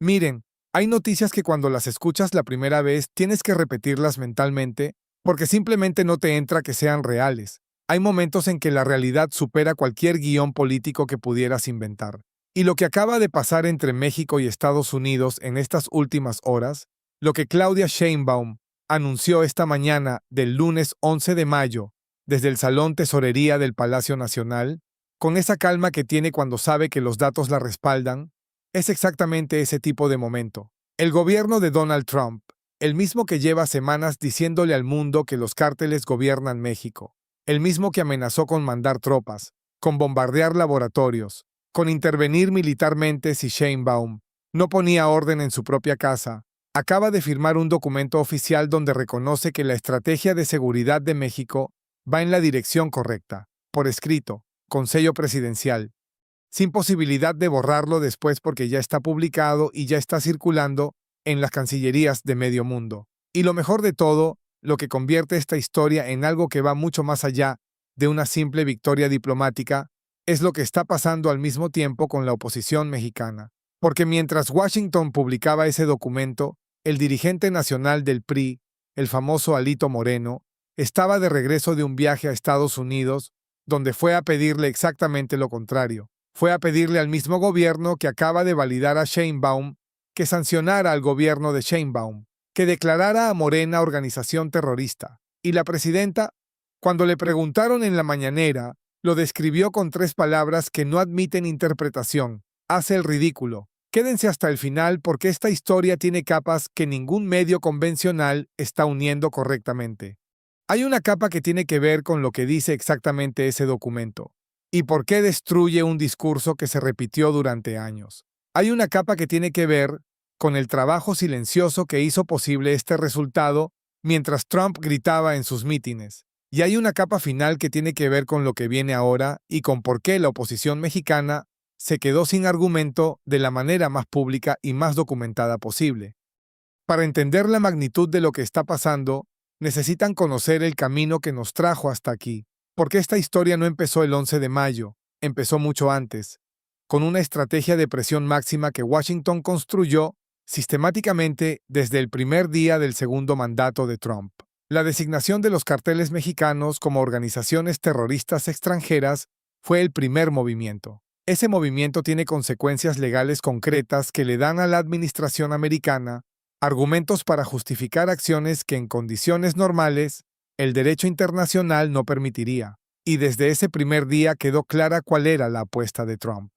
Miren, hay noticias que cuando las escuchas la primera vez tienes que repetirlas mentalmente porque simplemente no te entra que sean reales. Hay momentos en que la realidad supera cualquier guión político que pudieras inventar. Y lo que acaba de pasar entre México y Estados Unidos en estas últimas horas, lo que Claudia Sheinbaum anunció esta mañana del lunes 11 de mayo desde el Salón Tesorería del Palacio Nacional, con esa calma que tiene cuando sabe que los datos la respaldan, es exactamente ese tipo de momento. El gobierno de Donald Trump, el mismo que lleva semanas diciéndole al mundo que los cárteles gobiernan México, el mismo que amenazó con mandar tropas, con bombardear laboratorios, con intervenir militarmente si Sheinbaum no ponía orden en su propia casa, acaba de firmar un documento oficial donde reconoce que la estrategia de seguridad de México va en la dirección correcta, por escrito, con sello presidencial, sin posibilidad de borrarlo después porque ya está publicado y ya está circulando en las cancillerías de medio mundo. Y lo mejor de todo, lo que convierte esta historia en algo que va mucho más allá de una simple victoria diplomática, es lo que está pasando al mismo tiempo con la oposición mexicana. Porque mientras Washington publicaba ese documento, el dirigente nacional del PRI, el famoso Alito Moreno, estaba de regreso de un viaje a Estados Unidos, donde fue a pedirle exactamente lo contrario. Fue a pedirle al mismo gobierno que acaba de validar a Sheinbaum que sancionara al gobierno de Sheinbaum, que declarara a Morena organización terrorista. Y la presidenta, cuando le preguntaron en la mañanera, lo describió con 3 palabras que no admiten interpretación. Hace el ridículo. Quédense hasta el final porque esta historia tiene capas que ningún medio convencional está uniendo correctamente. Hay una capa que tiene que ver con lo que dice exactamente ese documento y por qué destruye un discurso que se repitió durante años. Hay una capa que tiene que ver con el trabajo silencioso que hizo posible este resultado mientras Trump gritaba en sus mítines. Y hay una capa final que tiene que ver con lo que viene ahora y con por qué la oposición mexicana se quedó sin argumento de la manera más pública y más documentada posible. Para entender la magnitud de lo que está pasando, necesitan conocer el camino que nos trajo hasta aquí, porque esta historia no empezó el 11 de mayo, empezó mucho antes, con una estrategia de presión máxima que Washington construyó sistemáticamente desde el primer día del segundo mandato de Trump. La designación de los carteles mexicanos como organizaciones terroristas extranjeras fue el primer movimiento. Ese movimiento tiene consecuencias legales concretas que le dan a la administración americana argumentos para justificar acciones que en condiciones normales el derecho internacional no permitiría. Y desde ese primer día quedó clara cuál era la apuesta de Trump.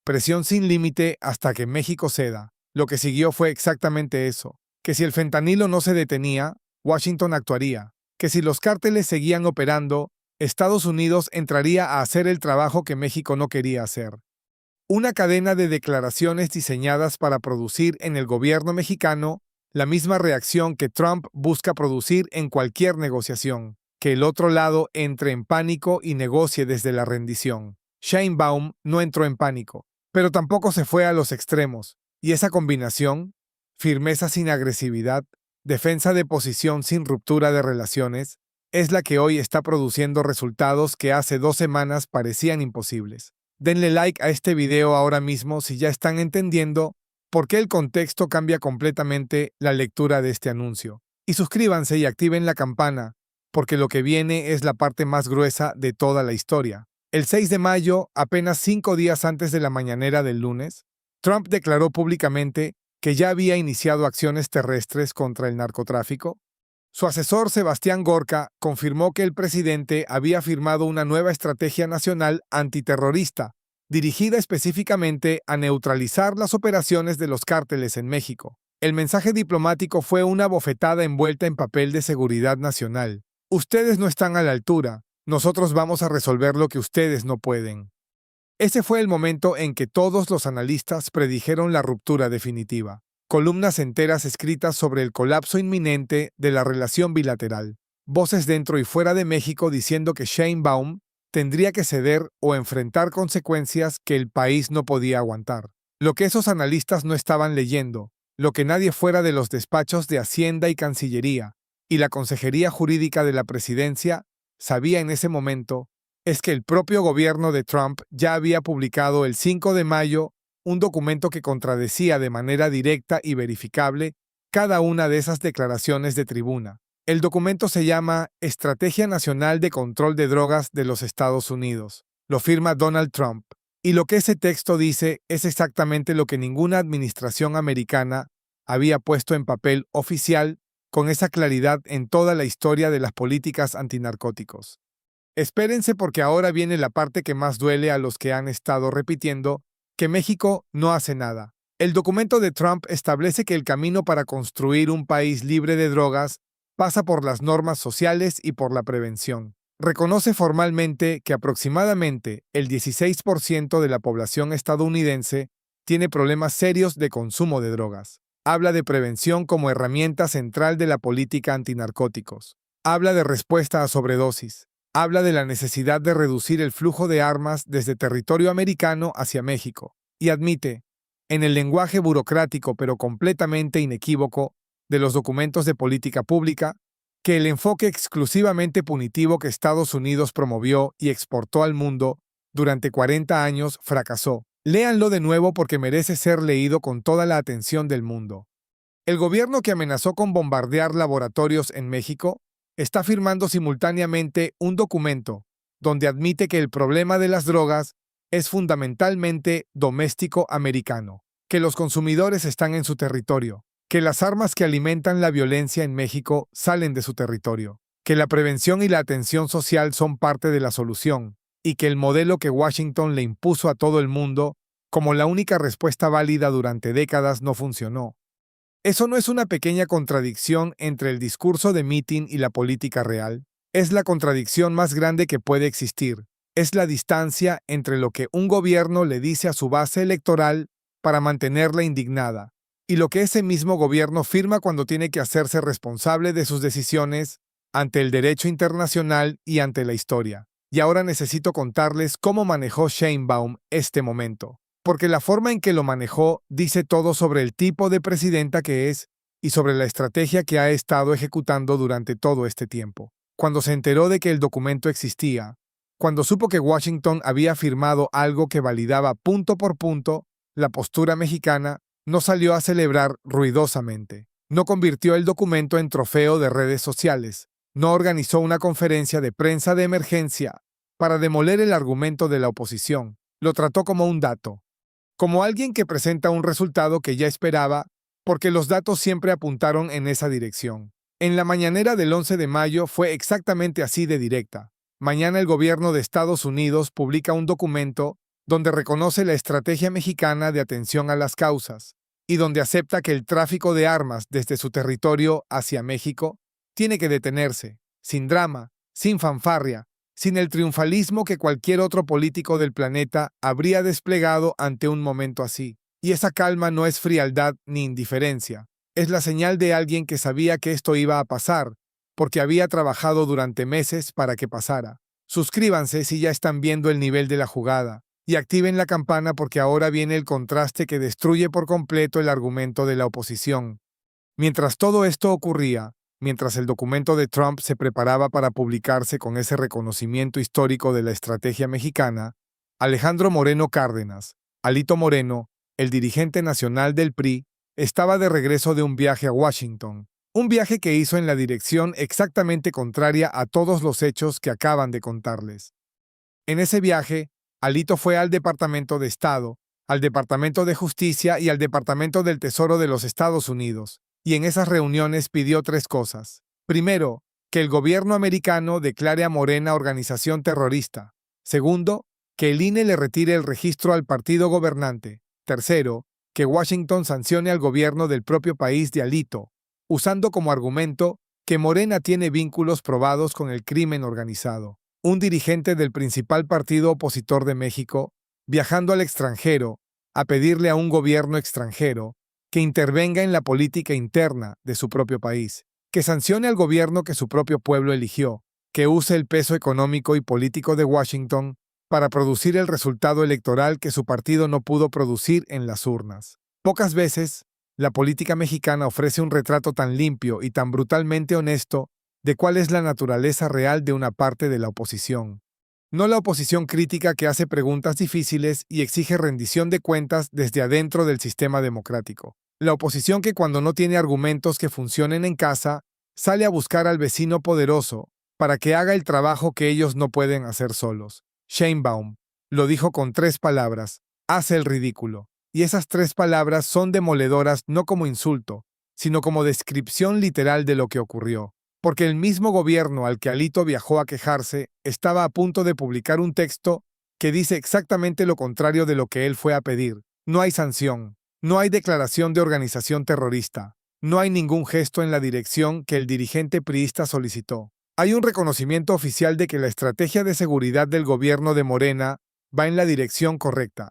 Presión sin límite hasta que México ceda. Lo que siguió fue exactamente eso, que si el fentanilo no se detenía, Washington actuaría, que si los cárteles seguían operando, Estados Unidos entraría a hacer el trabajo que México no quería hacer. Una cadena de declaraciones diseñadas para producir en el gobierno mexicano la misma reacción que Trump busca producir en cualquier negociación, que el otro lado entre en pánico y negocie desde la rendición. Sheinbaum no entró en pánico, pero tampoco se fue a los extremos, y esa combinación, firmeza sin agresividad, defensa de posición sin ruptura de relaciones, es la que hoy está produciendo resultados que hace 2 semanas parecían imposibles. Denle like a este video ahora mismo si ya están entendiendo por qué el contexto cambia completamente la lectura de este anuncio. Y suscríbanse y activen la campana, porque lo que viene es la parte más gruesa de toda la historia. El 6 de mayo, apenas 5 días antes de la mañanera del lunes, Trump declaró públicamente que ya había iniciado acciones terrestres contra el narcotráfico. Su asesor Sebastián Gorka confirmó que el presidente había firmado una nueva estrategia nacional antiterrorista, dirigida específicamente a neutralizar las operaciones de los cárteles en México. El mensaje diplomático fue una bofetada envuelta en papel de seguridad nacional. Ustedes no están a la altura, nosotros vamos a resolver lo que ustedes no pueden. Ese fue el momento en que todos los analistas predijeron la ruptura definitiva. Columnas enteras escritas sobre el colapso inminente de la relación bilateral. Voces dentro y fuera de México diciendo que Sheinbaum tendría que ceder o enfrentar consecuencias que el país no podía aguantar. Lo que esos analistas no estaban leyendo, lo que nadie fuera de los despachos de Hacienda y Cancillería y la Consejería Jurídica de la Presidencia sabía en ese momento, es que el propio gobierno de Trump ya había publicado el 5 de mayo un documento que contradecía de manera directa y verificable cada una de esas declaraciones de tribuna. El documento se llama Estrategia Nacional de Control de Drogas de los Estados Unidos. Lo firma Donald Trump. Y lo que ese texto dice es exactamente lo que ninguna administración americana había puesto en papel oficial con esa claridad en toda la historia de las políticas antinarcóticos. Espérense porque ahora viene la parte que más duele a los que han estado repitiendo que México no hace nada. El documento de Trump establece que el camino para construir un país libre de drogas pasa por las normas sociales y por la prevención. Reconoce formalmente que aproximadamente el 16% de la población estadounidense tiene problemas serios de consumo de drogas. Habla de prevención como herramienta central de la política antinarcóticos. Habla de respuesta a sobredosis. Habla de la necesidad de reducir el flujo de armas desde territorio americano hacia México. Y admite, en el lenguaje burocrático pero completamente inequívoco de los documentos de política pública, que el enfoque exclusivamente punitivo que Estados Unidos promovió y exportó al mundo durante 40 años fracasó. Léanlo de nuevo porque merece ser leído con toda la atención del mundo. El gobierno que amenazó con bombardear laboratorios en México está firmando simultáneamente un documento donde admite que el problema de las drogas es fundamentalmente doméstico americano, que los consumidores están en su territorio, que las armas que alimentan la violencia en México salen de su territorio, que la prevención y la atención social son parte de la solución, y que el modelo que Washington le impuso a todo el mundo como la única respuesta válida durante décadas no funcionó. ¿Eso no es una pequeña contradicción entre el discurso de mitin y la política real? Es la contradicción más grande que puede existir. Es la distancia entre lo que un gobierno le dice a su base electoral para mantenerla indignada y lo que ese mismo gobierno firma cuando tiene que hacerse responsable de sus decisiones ante el derecho internacional y ante la historia. Y ahora necesito contarles cómo manejó Sheinbaum este momento, porque la forma en que lo manejó dice todo sobre el tipo de presidenta que es y sobre la estrategia que ha estado ejecutando durante todo este tiempo. Cuando se enteró de que el documento existía, cuando supo que Washington había firmado algo que validaba punto por punto la postura mexicana, no salió a celebrar ruidosamente. No convirtió el documento en trofeo de redes sociales. No organizó una conferencia de prensa de emergencia para demoler el argumento de la oposición. Lo trató como un dato, como alguien que presenta un resultado que ya esperaba, porque los datos siempre apuntaron en esa dirección. En la mañanera del 11 de mayo fue exactamente así de directa. Mañana el gobierno de Estados Unidos publica un documento donde reconoce la estrategia mexicana de atención a las causas y donde acepta que el tráfico de armas desde su territorio hacia México tiene que detenerse, sin drama, sin fanfarria, sin el triunfalismo que cualquier otro político del planeta habría desplegado ante un momento así. Y esa calma no es frialdad ni indiferencia, es la señal de alguien que sabía que esto iba a pasar, porque había trabajado durante meses para que pasara. Suscríbanse si ya están viendo el nivel de la jugada, y activen la campana porque ahora viene el contraste que destruye por completo el argumento de la oposición. Mientras todo esto ocurría, mientras el documento de Trump se preparaba para publicarse con ese reconocimiento histórico de la estrategia mexicana, Alejandro Moreno Cárdenas, Alito Moreno, el dirigente nacional del PRI, estaba de regreso de un viaje a Washington, un viaje que hizo en la dirección exactamente contraria a todos los hechos que acaban de contarles. En ese viaje, Alito fue al Departamento de Estado, al Departamento de Justicia y al Departamento del Tesoro de los Estados Unidos, y en esas reuniones pidió tres cosas. Primero, que el gobierno americano declare a Morena organización terrorista. Segundo, que el INE le retire el registro al partido gobernante. Tercero, que Washington sancione al gobierno del propio país de Alito, usando como argumento que Morena tiene vínculos probados con el crimen organizado. Un dirigente del principal partido opositor de México, viajando al extranjero, a pedirle a un gobierno extranjero que intervenga en la política interna de su propio país, que sancione al gobierno que su propio pueblo eligió, que use el peso económico y político de Washington para producir el resultado electoral que su partido no pudo producir en las urnas. Pocas veces, la política mexicana ofrece un retrato tan limpio y tan brutalmente honesto de cuál es la naturaleza real de una parte de la oposición. no la oposición crítica que hace preguntas difíciles y exige rendición de cuentas desde adentro del sistema democrático. La oposición que cuando no tiene argumentos que funcionen en casa, sale a buscar al vecino poderoso para que haga el trabajo que ellos no pueden hacer solos. Sheinbaum lo dijo con 3 palabras: hace el ridículo. Y esas 3 palabras son demoledoras no como insulto, sino como descripción literal de lo que ocurrió. Porque el mismo gobierno al que Alito viajó a quejarse estaba a punto de publicar un texto que dice exactamente lo contrario de lo que él fue a pedir. No hay sanción, no hay declaración de organización terrorista, no hay ningún gesto en la dirección que el dirigente priista solicitó. Hay un reconocimiento oficial de que la estrategia de seguridad del gobierno de Morena va en la dirección correcta.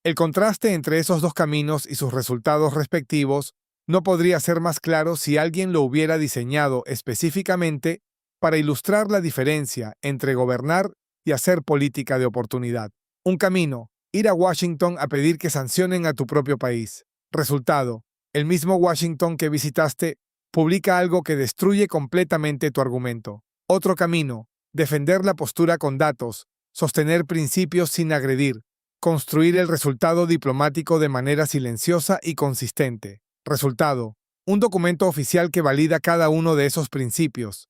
El contraste entre esos 2 caminos y sus resultados respectivos no podría ser más claro si alguien lo hubiera diseñado específicamente para ilustrar la diferencia entre gobernar y hacer política de oportunidad. Un camino: ir a Washington a pedir que sancionen a tu propio país. Resultado: el mismo Washington que visitaste publica algo que destruye completamente tu argumento. Otro camino: defender la postura con datos, sostener principios sin agredir, construir el resultado diplomático de manera silenciosa y consistente. Resultado: un documento oficial que valida cada uno de esos principios.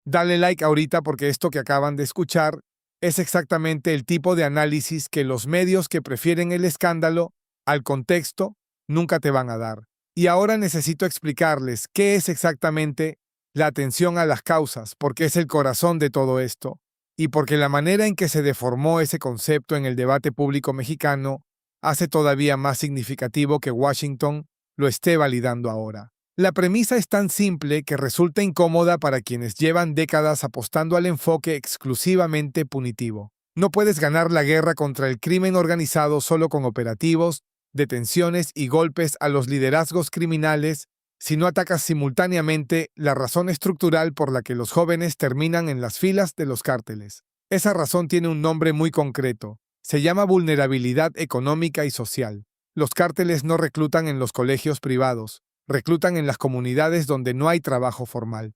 Dale like ahorita porque esto que acaban de escuchar es exactamente el tipo de análisis que los medios que prefieren el escándalo al contexto nunca te van a dar. Y ahora necesito explicarles qué es exactamente la atención a las causas, porque es el corazón de todo esto, y porque la manera en que se deformó ese concepto en el debate público mexicano hace todavía más significativo que Washington lo esté validando ahora. La premisa es tan simple que resulta incómoda para quienes llevan décadas apostando al enfoque exclusivamente punitivo. No puedes ganar la guerra contra el crimen organizado solo con operativos, detenciones y golpes a los liderazgos criminales si no atacas simultáneamente la razón estructural por la que los jóvenes terminan en las filas de los cárteles. Esa razón tiene un nombre muy concreto. Se llama vulnerabilidad económica y social. Los cárteles no reclutan en los colegios privados, reclutan en las comunidades donde no hay trabajo formal.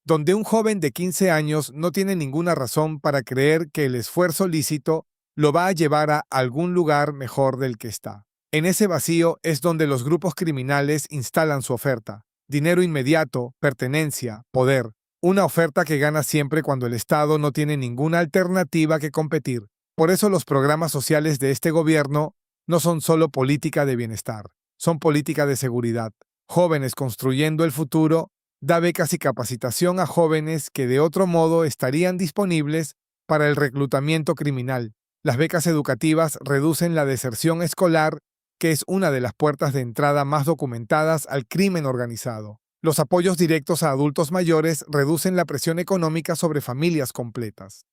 Donde un joven de 15 años no tiene ninguna razón para creer que el esfuerzo lícito lo va a llevar a algún lugar mejor del que está. En ese vacío es donde los grupos criminales instalan su oferta: dinero inmediato, pertenencia, poder. Una oferta que gana siempre cuando el Estado no tiene ninguna alternativa que competir. Por eso los programas sociales de este gobierno no son solo política de bienestar, son política de seguridad. Jóvenes construyendo el futuro da becas y capacitación a jóvenes que de otro modo estarían disponibles para el reclutamiento criminal. Las becas educativas reducen la deserción escolar, que es una de las puertas de entrada más documentadas al crimen organizado. Los apoyos directos a adultos mayores reducen la presión económica sobre familias completas.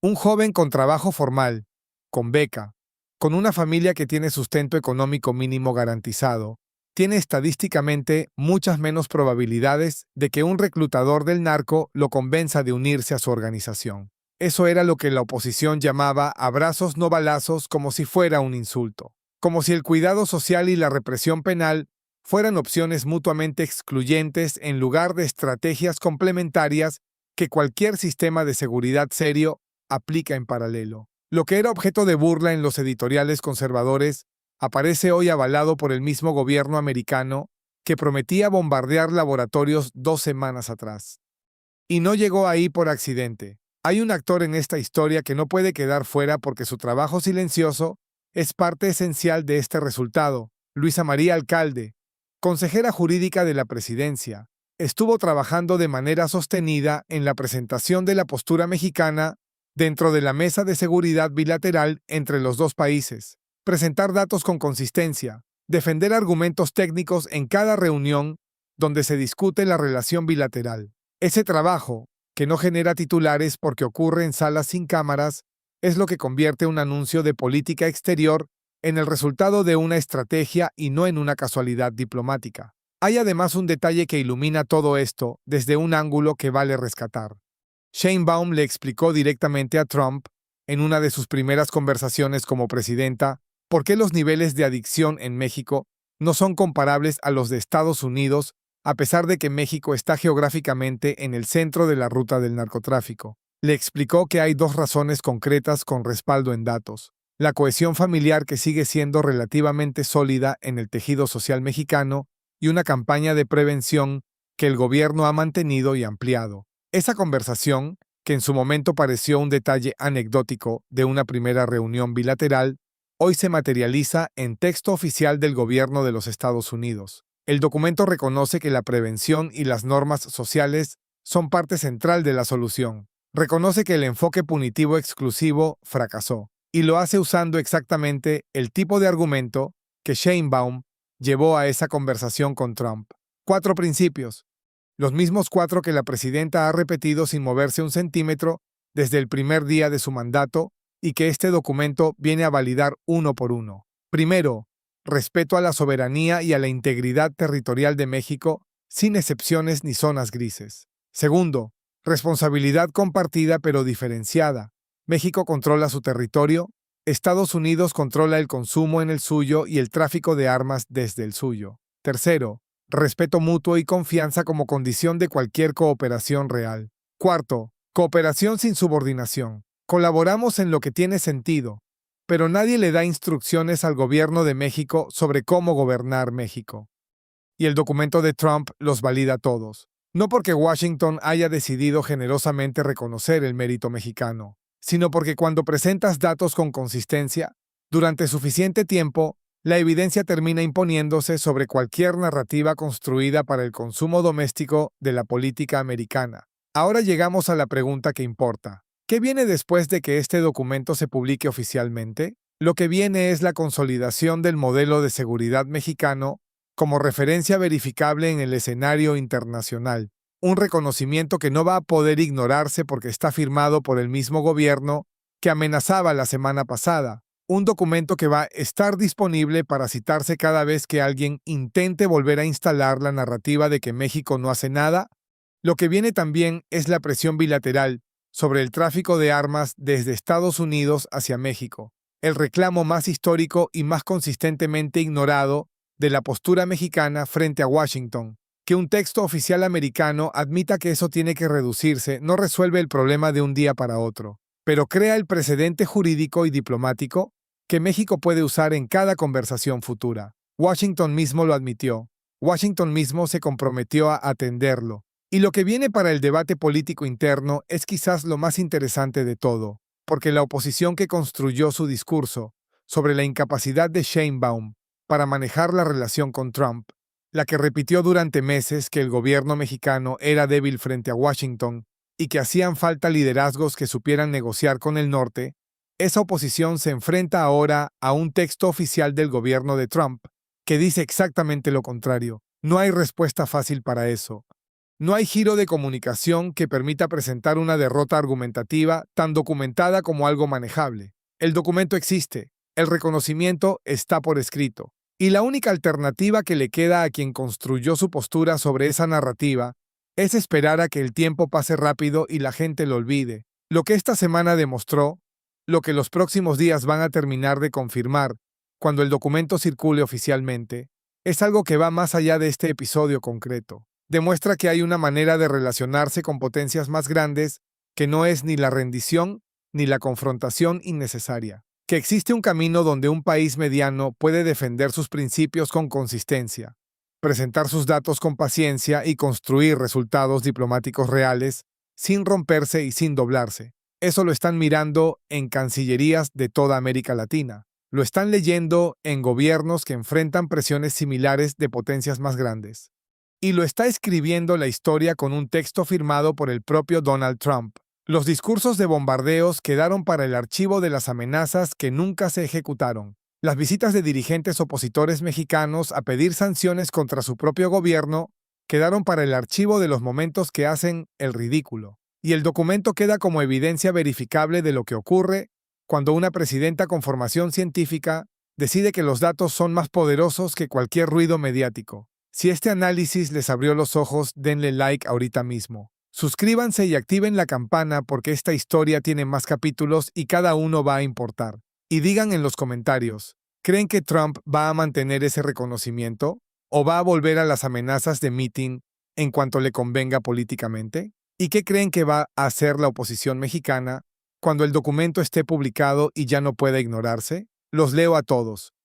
Un joven con trabajo formal, con beca, con una familia que tiene sustento económico mínimo garantizado, tiene estadísticamente muchas menos probabilidades de que un reclutador del narco lo convenza de unirse a su organización. Eso era lo que la oposición llamaba abrazos no balazos, como si fuera un insulto. Como si el cuidado social y la represión penal fueran opciones mutuamente excluyentes en lugar de estrategias complementarias que cualquier sistema de seguridad serio aplica en paralelo. Lo que era objeto de burla en los editoriales conservadores aparece hoy avalado por el mismo gobierno americano que prometía bombardear laboratorios 2 semanas atrás. Y no llegó ahí por accidente. Hay un actor en esta historia que no puede quedar fuera porque su trabajo silencioso es parte esencial de este resultado. Luisa María Alcalde, consejera jurídica de la presidencia, estuvo trabajando de manera sostenida en la presentación de la postura mexicana dentro de la mesa de seguridad bilateral entre los 2 países. Presentar datos con consistencia, defender argumentos técnicos en cada reunión donde se discute la relación bilateral. Ese trabajo, que no genera titulares porque ocurre en salas sin cámaras, es lo que convierte un anuncio de política exterior en el resultado de una estrategia y no en una casualidad diplomática. Hay además un detalle que ilumina todo esto desde un ángulo que vale rescatar. Sheinbaum le explicó directamente a Trump, en una de sus primeras conversaciones como presidenta, por qué los niveles de adicción en México no son comparables a los de Estados Unidos, a pesar de que México está geográficamente en el centro de la ruta del narcotráfico. Le explicó que hay dos razones concretas con respaldo en datos: la cohesión familiar, que sigue siendo relativamente sólida en el tejido social mexicano, y una campaña de prevención que el gobierno ha mantenido y ampliado. Esa conversación, que en su momento pareció un detalle anecdótico de una primera reunión bilateral, hoy se materializa en texto oficial del gobierno de los Estados Unidos. El documento reconoce que la prevención y las normas sociales son parte central de la solución. Reconoce que el enfoque punitivo exclusivo fracasó, y lo hace usando exactamente el tipo de argumento que Sheinbaum llevó a esa conversación con Trump. 4 principios, los mismos 4 que la presidenta ha repetido sin moverse un centímetro desde el primer día de su mandato y que este documento viene a validar uno por uno. Primero, respeto a la soberanía y a la integridad territorial de México, sin excepciones ni zonas grises. Segundo, responsabilidad compartida pero diferenciada. México controla su territorio, Estados Unidos controla el consumo en el suyo y el tráfico de armas desde el suyo. Tercero, respeto mutuo y confianza como condición de cualquier cooperación real. Cuarto, cooperación sin subordinación. Colaboramos en lo que tiene sentido, pero nadie le da instrucciones al gobierno de México sobre cómo gobernar México. Y el documento de Trump los valida todos. No porque Washington haya decidido generosamente reconocer el mérito mexicano, sino porque cuando presentas datos con consistencia, durante suficiente tiempo, la evidencia termina imponiéndose sobre cualquier narrativa construida para el consumo doméstico de la política americana. Ahora llegamos a la pregunta que importa. ¿Qué viene después de que este documento se publique oficialmente? Lo que viene es la consolidación del modelo de seguridad mexicano como referencia verificable en el escenario internacional, un reconocimiento que no va a poder ignorarse porque está firmado por el mismo gobierno que amenazaba la semana pasada, un documento que va a estar disponible para citarse cada vez que alguien intente volver a instalar la narrativa de que México no hace nada. Lo que viene también es la presión bilateral sobre el tráfico de armas desde Estados Unidos hacia México, el reclamo más histórico y más consistentemente ignorado de la postura mexicana frente a Washington. Que un texto oficial americano admita que eso tiene que reducirse no resuelve el problema de un día para otro, pero crea el precedente jurídico y diplomático que México puede usar en cada conversación futura. Washington mismo lo admitió. Washington mismo se comprometió a atenderlo. Y lo que viene para el debate político interno es quizás lo más interesante de todo, porque la oposición que construyó su discurso sobre la incapacidad de Sheinbaum para manejar la relación con Trump, la que repitió durante meses que el gobierno mexicano era débil frente a Washington y que hacían falta liderazgos que supieran negociar con el norte, esa oposición se enfrenta ahora a un texto oficial del gobierno de Trump que dice exactamente lo contrario. No hay respuesta fácil para eso. No hay giro de comunicación que permita presentar una derrota argumentativa tan documentada como algo manejable. El documento existe, el reconocimiento está por escrito, y la única alternativa que le queda a quien construyó su postura sobre esa narrativa es esperar a que el tiempo pase rápido y la gente lo olvide. Lo que esta semana demostró, lo que los próximos días van a terminar de confirmar cuando el documento circule oficialmente, es algo que va más allá de este episodio concreto. Demuestra que hay una manera de relacionarse con potencias más grandes que no es ni la rendición ni la confrontación innecesaria. Que existe un camino donde un país mediano puede defender sus principios con consistencia, presentar sus datos con paciencia y construir resultados diplomáticos reales sin romperse y sin doblarse. Eso lo están mirando en cancillerías de toda América Latina. Lo están leyendo en gobiernos que enfrentan presiones similares de potencias más grandes. Y lo está escribiendo la historia con un texto firmado por el propio Donald Trump. Los discursos de bombardeos quedaron para el archivo de las amenazas que nunca se ejecutaron. Las visitas de dirigentes opositores mexicanos a pedir sanciones contra su propio gobierno quedaron para el archivo de los momentos que hacen el ridículo. Y el documento queda como evidencia verificable de lo que ocurre cuando una presidenta con formación científica decide que los datos son más poderosos que cualquier ruido mediático. Si este análisis les abrió los ojos, denle like ahorita mismo. Suscríbanse y activen la campana porque esta historia tiene más capítulos y cada uno va a importar. Y digan en los comentarios, ¿creen que Trump va a mantener ese reconocimiento? ¿O va a volver a las amenazas de meeting en cuanto le convenga políticamente? ¿Y qué creen que va a hacer la oposición mexicana cuando el documento esté publicado y ya no pueda ignorarse? Los leo a todos.